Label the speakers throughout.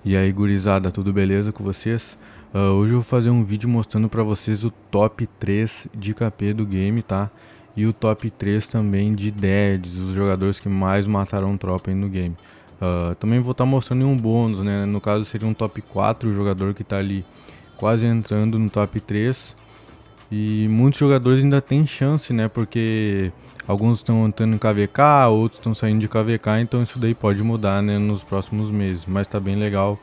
Speaker 1: E aí, gurizada, tudo beleza com vocês? Hoje eu vou fazer um vídeo mostrando pra vocês o top 3 de KP do game, tá? E o top 3 também de deads, os jogadores que mais mataram tropa aí no game. Também vou estar mostrando em um bônus, né? No caso seria um top 4, o jogador que tá ali quase entrando no top 3. E muitos jogadores ainda têm chance, né? Porque alguns estão entrando em KVK, outros estão saindo de KVK, então isso daí pode mudar, né, nos próximos meses. Mas tá bem legal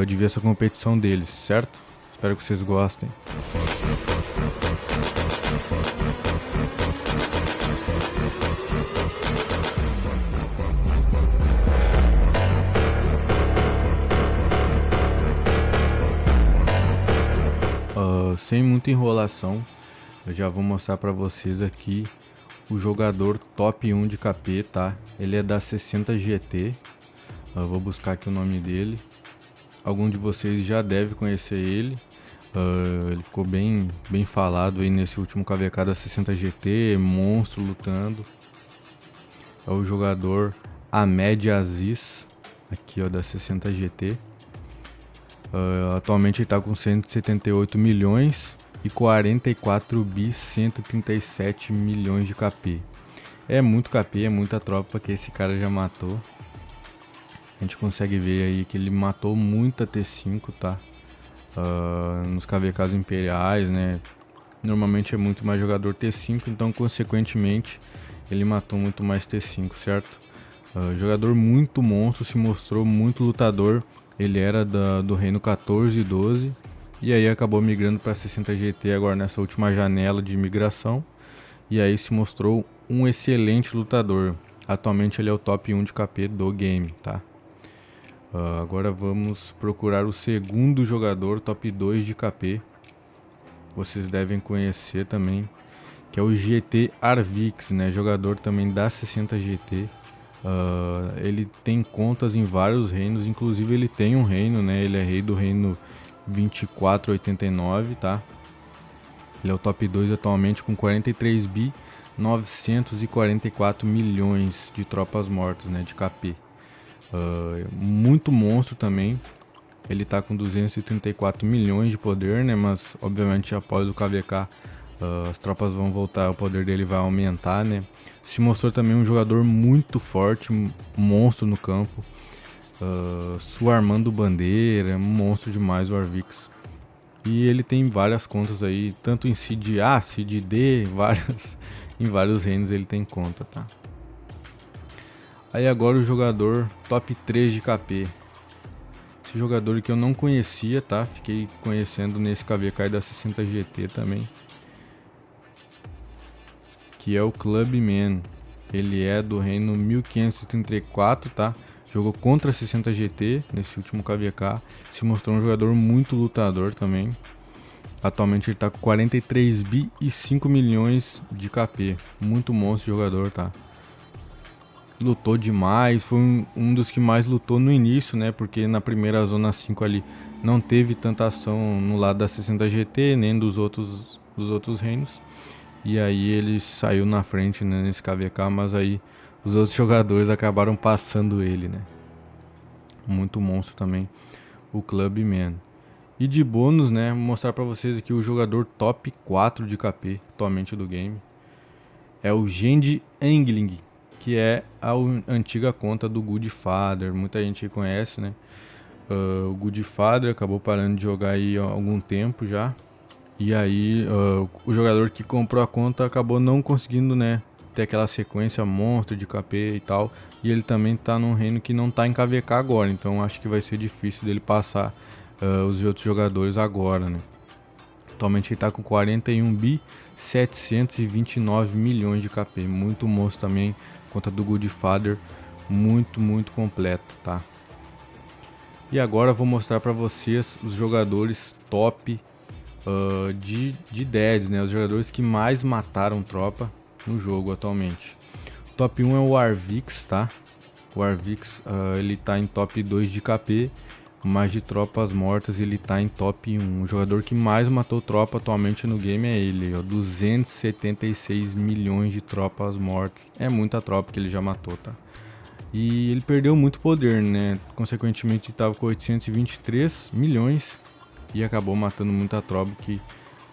Speaker 1: de ver essa competição deles, certo? Espero que vocês gostem. Sem muita enrolação, eu já vou mostrar pra vocês aqui o jogador top 1 de KP, tá? Ele é da 60 GT. Eu vou buscar aqui o nome dele. Algum de vocês já deve conhecer ele. Ele ficou bem falado aí nesse último KVK da 60 GT, monstro lutando. É o jogador Ahmed Aziz, aqui ó, da 60 GT. Atualmente ele está com 178 milhões e 44 bi 137 milhões de KP. É muito KP, é muita tropa que esse cara já matou. A gente consegue ver aí que ele matou muita T5, tá? Nos KVKs imperiais, né? Normalmente é muito mais jogador T5, então consequentemente ele matou muito mais T5, certo? Jogador muito monstro, se mostrou muito lutador. Ele era do reino 14 e 12 e aí acabou migrando para 60 GT agora nessa última janela de migração. E aí se mostrou um excelente lutador. Atualmente ele é o top 1 de KP do game, tá? Agora vamos procurar o segundo jogador top 2 de KP. Vocês devem conhecer também, que é o GT Arvix, né? Jogador também da 60 GT. Ele tem contas em vários reinos, inclusive ele tem um reino, né? Ele é rei do reino 2489, tá? Ele é o top 2 atualmente com 43 bi 944 milhões de tropas mortas, né? De KP. Muito monstro também. Ele tá com 234 milhões de poder, né? Mas obviamente após o KVK as tropas vão voltar, o poder dele vai aumentar, né? Se mostrou também um jogador muito forte, um monstro no campo. Suarmando bandeira, um monstro demais o Arvix. E ele tem várias contas aí, tanto em Seed A, Seed D, em vários reinos ele tem conta, tá? Aí agora o jogador top 3 de KP. Esse jogador que eu não conhecia, tá? Fiquei conhecendo nesse KVK da 60 GT também. Que é o Clubman. Ele é do reino 1534, tá? Jogou contra a 60 GT nesse último KVK. Se mostrou um jogador muito lutador também. Atualmente ele tá com 43 bi e 5 milhões de KP. Muito monstro jogador, tá? Lutou demais, foi um dos que mais lutou no início, né? Porque na primeira zona 5 ali não teve tanta ação no lado da 60 GT, nem dos outros reinos. E aí ele saiu na frente, né, nesse KVK, mas aí os outros jogadores acabaram passando ele, né? Muito monstro também o Clubman. E de bônus, né, vou mostrar pra vocês aqui o jogador top 4 de KP atualmente do game. É o Genji Angling, que é a antiga conta do Goodfather. Muita gente conhece, né? O Goodfather acabou parando de jogar aí há algum tempo já. E aí o jogador que comprou a conta acabou não conseguindo, né, ter aquela sequência monstro de KP e tal. E ele também tá num reino que não tá em KVK agora, então acho que vai ser difícil dele passar os outros jogadores agora, né. Atualmente ele tá com 41 bi 729 milhões de KP, muito monstro também, conta do Goodfather, muito completo, tá. E agora eu vou mostrar pra vocês os jogadores top de deads, né? Os jogadores que mais mataram tropa no jogo atualmente. Top 1 é o Arvix, tá? O Arvix ele tá em top 2 de KP, mas de tropas mortas ele tá em top 1. O jogador que mais matou tropa atualmente no game é ele, ó, 276 milhões de tropas mortas. É muita tropa que ele já matou, tá? E ele perdeu muito poder, né? Consequentemente, estava com 823 milhões e acabou matando muita tropa, que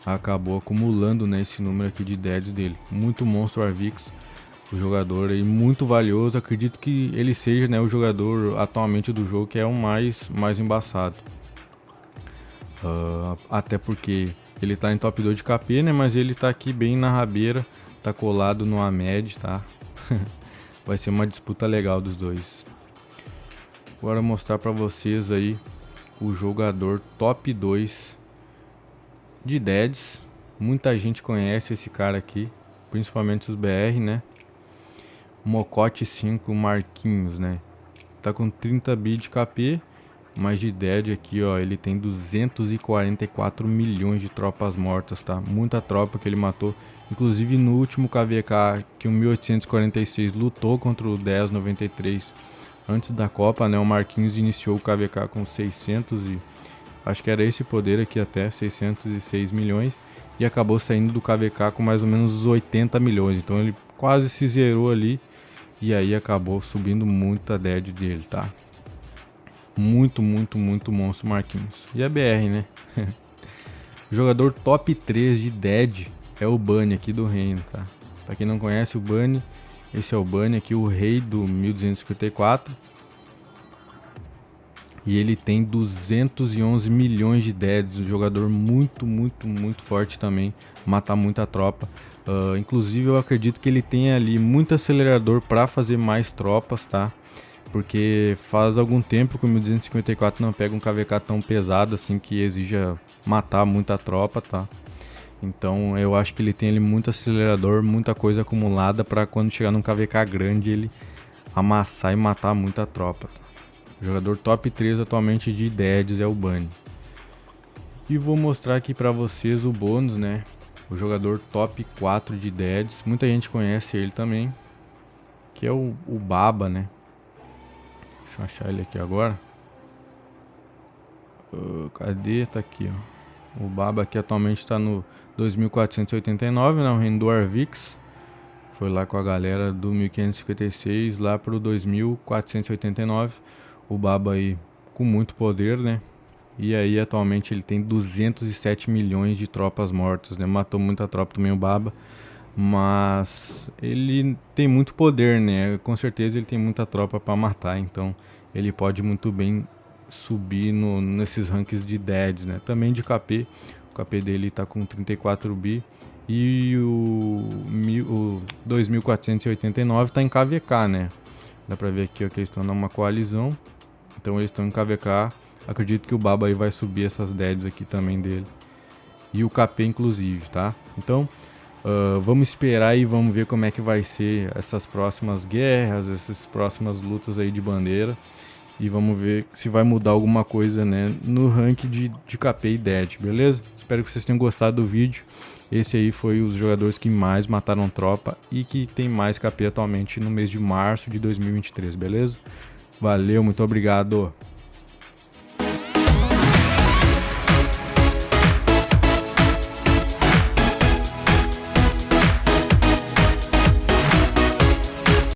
Speaker 1: acabou acumulando, né, esse número aqui de deads dele. Muito monstro Arvix, o jogador aí muito valioso. Acredito que ele seja, né, o jogador atualmente do jogo que é o mais embaçado. Até porque ele tá em top 2 de KP, né? Mas ele tá aqui bem na rabeira, tá colado no Amed, tá? Vai ser uma disputa legal dos dois. Agora mostrar pra vocês aí o jogador top 2 de Deads. Muita gente conhece esse cara aqui, principalmente os BR, né? Mocote 5 Marquinhos, né? Tá com 30 bi de KP, mas de Dead aqui, ó, ele tem 244 milhões de tropas mortas, tá? Muita tropa que ele matou. Inclusive no último KVK, que o 1846 lutou contra o 1093 antes da Copa, né? O Marquinhos iniciou o KVK com 600 e... acho que era esse poder aqui até, 606 milhões. E acabou saindo do KVK com mais ou menos 80 milhões. Então ele quase se zerou ali. E aí acabou subindo muita dead dele, tá? Muito monstro Marquinhos. E a BR, né? O jogador top 3 de dead é o Bunny aqui do reino, tá? Pra quem não conhece o Bunny, esse é o Bunny aqui, o rei do 1254. E ele tem 211 milhões de deads, um jogador muito forte também, mata muita tropa. Inclusive eu acredito que ele tem ali muito acelerador para fazer mais tropas, tá? Porque faz algum tempo que o 1254 não pega um KVK tão pesado assim que exija matar muita tropa, tá? Então eu acho que ele tem ali muito acelerador, muita coisa acumulada para quando chegar num KVK grande ele amassar e matar muita tropa, tá? O jogador top 3 atualmente de Deads é o Bunny. E vou mostrar aqui pra vocês o bônus, né? O jogador top 4 de Deads. Muita gente conhece ele também, que é o Baba, né? Deixa eu achar ele aqui agora. Cadê? Tá aqui, ó. O Baba aqui atualmente tá no 2489, né? O reino do Arvix. Foi lá com a galera do 1556 lá pro 2489. O Baba aí com muito poder, né? E aí atualmente ele tem 207 milhões de tropas mortas, né? Matou muita tropa também o Baba. Mas ele tem muito poder, né? Com certeza ele tem muita tropa para matar. Então ele pode muito bem subir nesses rankings de Deads, né? Também de KP. O KP dele tá com 34 bi. E o 2489 tá em KVK, né? Dá pra ver aqui ó, que eles estão numa coalizão. Então eles estão em KVK. Acredito que o Baba aí vai subir essas deads aqui também dele. E o KP inclusive, tá? Então vamos esperar e vamos ver como é que vai ser essas próximas guerras, essas próximas lutas aí de bandeira. E vamos ver se vai mudar alguma coisa, né, no ranking de KP e dead, beleza? Espero que vocês tenham gostado do vídeo. Esse aí foi os jogadores que mais mataram tropa e que tem mais KP atualmente no mês de março de 2023, beleza? Valeu, muito obrigado!